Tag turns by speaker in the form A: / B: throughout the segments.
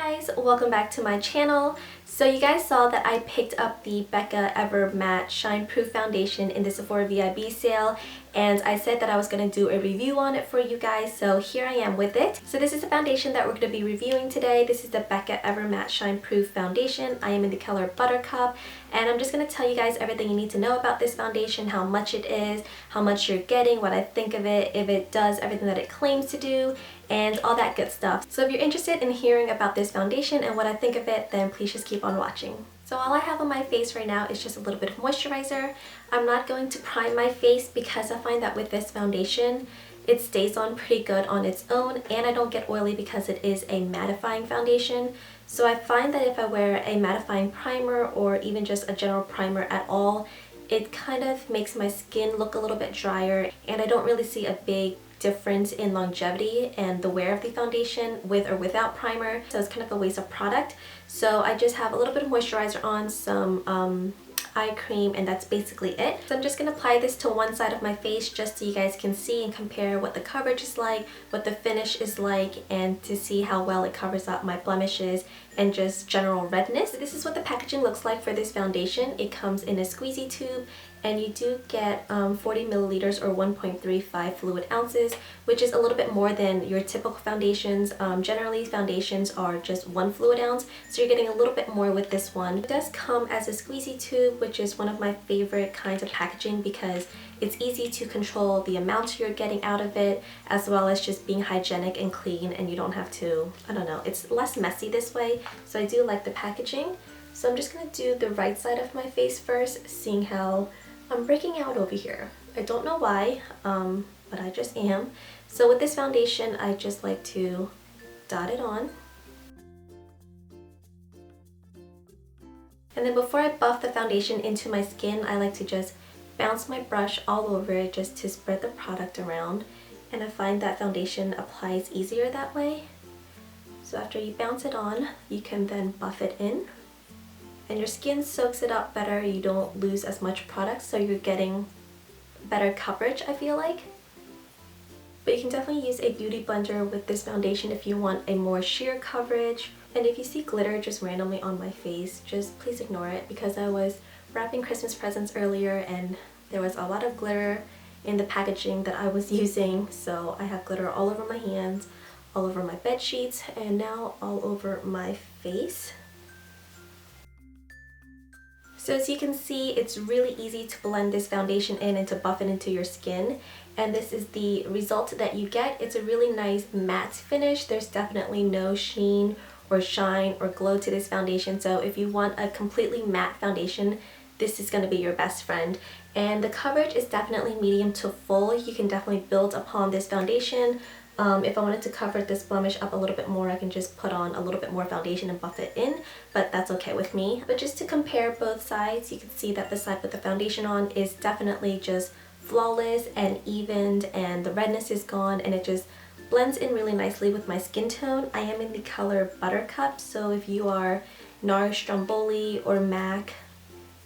A: guys, welcome back to my channel. So you guys saw that I picked up the Becca Ever Matte Shine Proof Foundation in the Sephora VIB sale, and I said that I was going to do a review on it for you guys, so here I am with it. So this is the foundation that we're going to be reviewing today. This is the Becca Ever Matte Shine Proof Foundation. I am in the color Buttercup, and I'm just going to tell you guys everything you need to know about this foundation, how much it is, how much you're getting, what I think of it, if it does everything that it claims to do, and all that good stuff. So if you're interested in hearing about this foundation and what I think of it, then please just keep on watching. So all I have on my face right now is just a little bit of moisturizer. I'm not going to prime my face because I find that with this foundation, it stays on pretty good on its own, and I don't get oily because it is a mattifying foundation. So I find that if I wear a mattifying primer or even just a general primer at all, it kind of makes my skin look a little bit drier, and I don't really see a big difference in longevity and the wear of the foundation with or without primer, so it's kind of a waste of product. So I just have a little bit of moisturizer on, some eye cream, and that's basically it. So I'm just going to apply this to one side of my face just so you guys can see and compare what the coverage is like, what the finish is like, and to see how well it covers up my blemishes and just general redness. This is what the packaging looks like for this foundation. It comes in a squeezy tube, and you do get 40 milliliters or 1.35 fluid ounces, which is a little bit more than your typical foundations. Generally foundations are just 1 fluid ounce, so you're getting a little bit more with this one. It does come as a squeezy tube, which is one of my favorite kinds of packaging because it's easy to control the amount you're getting out of it, as well as just being hygienic and clean, and you don't have to, I don't know, it's less messy this way, so I do like the packaging. So I'm just going to do the right side of my face first, seeing how I'm breaking out over here. I don't know why, but I just am. So with this foundation, I just like to dot it on. And then before I buff the foundation into my skin, I like to just bounce my brush all over it just to spread the product around. And I find that foundation applies easier that way. So after you bounce it on, you can then buff it in. And your skin soaks it up better, you don't lose as much product, so you're getting better coverage, I feel like. But you can definitely use a beauty blender with this foundation if you want a more sheer coverage. And if you see glitter just randomly on my face, just please ignore it, because I was wrapping Christmas presents earlier and there was a lot of glitter in the packaging that I was using, so I have glitter all over my hands, all over my bed sheets, and now all over my face. So as you can see, it's really easy to blend this foundation in and to buff it into your skin. And this is the result that you get. It's a really nice matte finish. There's definitely no sheen or shine or glow to this foundation. So if you want a completely matte foundation, this is going to be your best friend. And the coverage is definitely medium to full. You can definitely build upon this foundation. If I wanted to cover this blemish up a little bit more, I can just put on a little bit more foundation and buff it in, but that's okay with me. But just to compare both sides, you can see that the side with the foundation on is definitely just flawless and evened, and the redness is gone, and it just blends in really nicely with my skin tone. I am in the color Buttercup, so if you are NARS, Stromboli, or MAC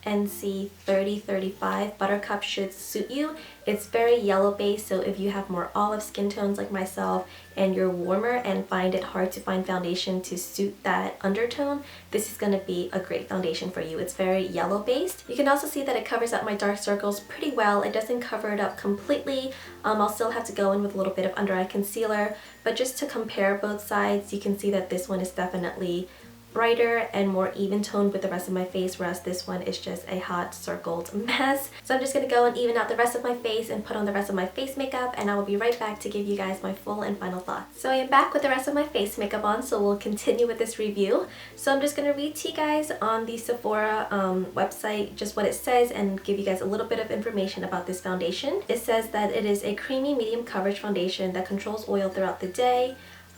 A: NC 3035, Buttercup should suit you. It's very yellow based, so if you have more olive skin tones like myself and you're warmer and find it hard to find foundation to suit that undertone, this is going to be a great foundation for you. It's very yellow based. You can also see that it covers up my dark circles pretty well. It doesn't cover it up completely. I'll still have to go in with a little bit of under eye concealer, but just to compare both sides, you can see that this one is definitely brighter and more even toned with the rest of my face, whereas this one is just a hot circled mess. So I'm just going to go and even out the rest of my face and put on the rest of my face makeup, and I will be right back to give you guys my full and final thoughts. So I am back with the rest of my face makeup on, so we'll continue with this review. So I'm just going to read to you guys on the Sephora website just what it says and give you guys a little bit of information about this foundation. It says that it is a creamy medium coverage foundation that controls oil throughout the day,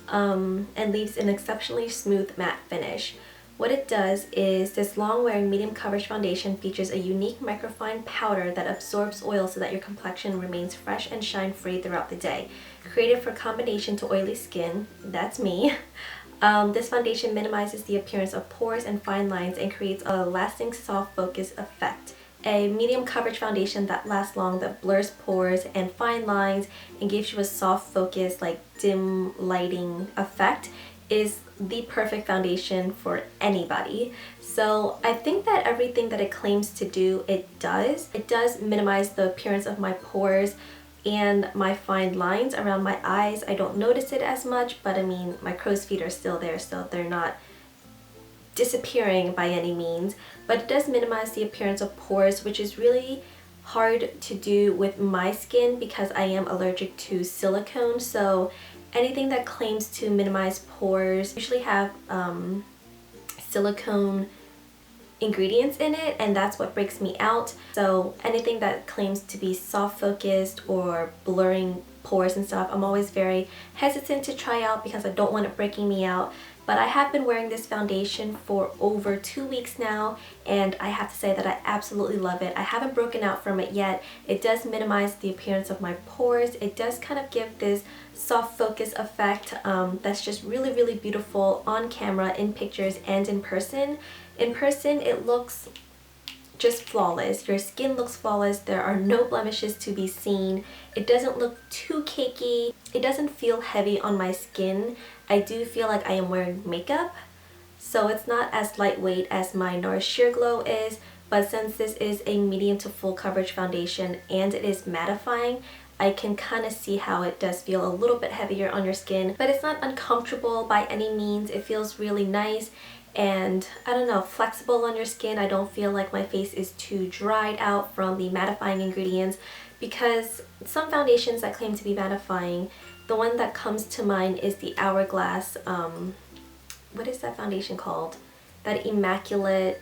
A: and leaves an exceptionally smooth matte finish. What it does is this long-wearing medium coverage foundation features a unique microfine powder that absorbs oil so that your complexion remains fresh and shine-free throughout the day. Created for combination to oily skin, that's me. This foundation minimizes the appearance of pores and fine lines and creates a lasting soft focus effect. A medium coverage foundation that lasts long, that blurs pores and fine lines and gives you a soft focus, like dim lighting effect. is the perfect foundation for anybody. So I think that everything that it claims to do, it does. It does minimize the appearance of my pores and my fine lines around my eyes. I don't notice it as much, but I mean, my crow's feet are still there, so they're not disappearing by any means. But it does minimize the appearance of pores, which is really hard to do with my skin because I am allergic to silicone. So anything that claims to minimize pores usually have silicone ingredients in it, and that's what breaks me out. So anything that claims to be soft focused or blurring pores and stuff, I'm always very hesitant to try out because I don't want it breaking me out. But I have been wearing this foundation for over 2 weeks now, and I have to say that I absolutely love it. I haven't broken out from it yet. It does minimize the appearance of my pores. It does kind of give this soft focus effect that's just really, really beautiful on camera, in pictures, and in person. In person, it looks just flawless. Your skin looks flawless. There are no blemishes to be seen. It doesn't look too cakey. It doesn't feel heavy on my skin. I do feel like I am wearing makeup, so it's not as lightweight as my NARS Sheer Glow is, but since this is a medium to full coverage foundation and it is mattifying, I can kind of see how it does feel a little bit heavier on your skin, but it's not uncomfortable by any means. It feels really nice and, I don't know, flexible on your skin. I don't feel like my face is too dried out from the mattifying ingredients, because some foundations that claim to be mattifying, the one that comes to mind is the Hourglass, what is that foundation called? That Immaculate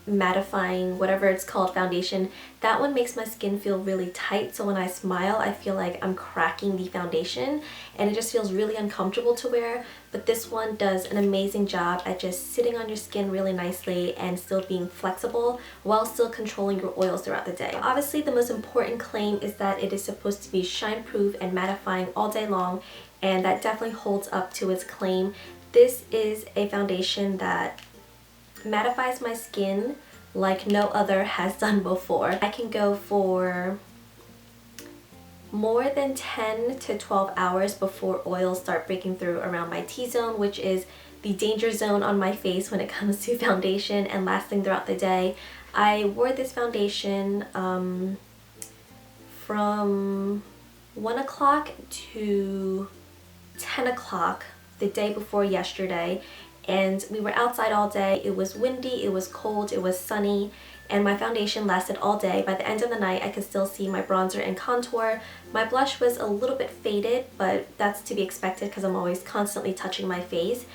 A: mattifying, whatever it's called, foundation. That one makes my skin feel really tight, so when I smile I feel like I'm cracking the foundation and it just feels really uncomfortable to wear. But this one does an amazing job at just sitting on your skin really nicely and still being flexible while still controlling your oils throughout the day. Obviously the most important claim is that it is supposed to be shine proof and mattifying all day long, and that definitely holds up to its claim. This is a foundation that mattifies my skin like no other has done before. I can go for more than 10 to 12 hours before oils start breaking through around my T-zone, which is the danger zone on my face when it comes to foundation, and lasting throughout the day. I wore this foundation from 1 o'clock to 10 o'clock the day before yesterday, and we were outside all day. It was windy, it was cold, it was sunny, and my foundation lasted all day. By the end of the night, I could still see my bronzer and contour. My blush was a little bit faded, but that's to be expected because I'm always constantly touching my face.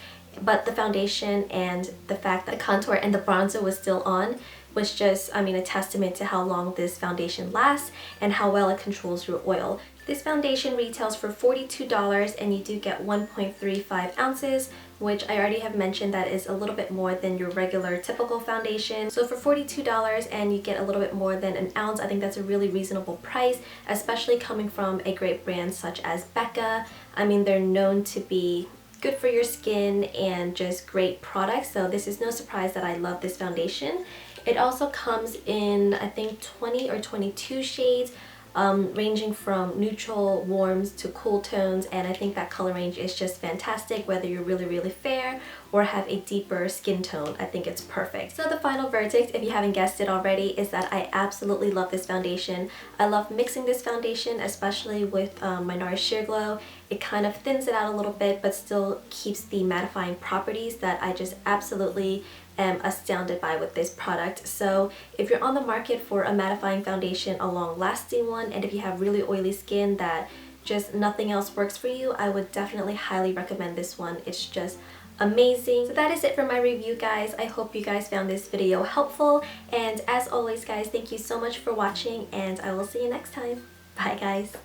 A: But the foundation and the fact that the contour and the bronzer was still on was just, I mean, a testament to how long this foundation lasts and how well it controls your oil. This foundation retails for $42, and you do get 1.35 ounces, which I already have mentioned that is a little bit more than your regular typical foundation. So for $42 and you get a little bit more than an ounce, I think that's a really reasonable price, especially coming from a great brand such as Becca. I mean, they're known to be good for your skin and just great products, so this is no surprise that I love this foundation. It also comes in, I think, 20 or 22 shades, ranging from neutral, warms to cool tones, and I think that color range is just fantastic whether you're really, really fair or have a deeper skin tone. I think it's perfect. So the final verdict, if you haven't guessed it already, is that I absolutely love this foundation. I love mixing this foundation, especially with my NARS Sheer Glow. It kind of thins it out a little bit but still keeps the mattifying properties that I just absolutely am astounded by with this product. So if you're on the market for a mattifying foundation, a long-lasting one, and if you have really oily skin that just nothing else works for you, I would definitely highly recommend this one. It's just amazing. So that is it for my review, guys. I hope you guys found this video helpful, and as always, guys, thank you so much for watching, and I will see you next time. Bye, guys.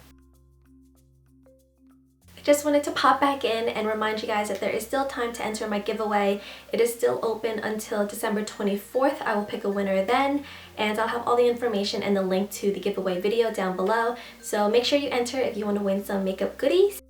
A: Just wanted to pop back in and remind you guys that there is still time to enter my giveaway. It is still open until December 24th. I will pick a winner then, and I'll have all the information and the link to the giveaway video down below. So make sure you enter if you want to win some makeup goodies.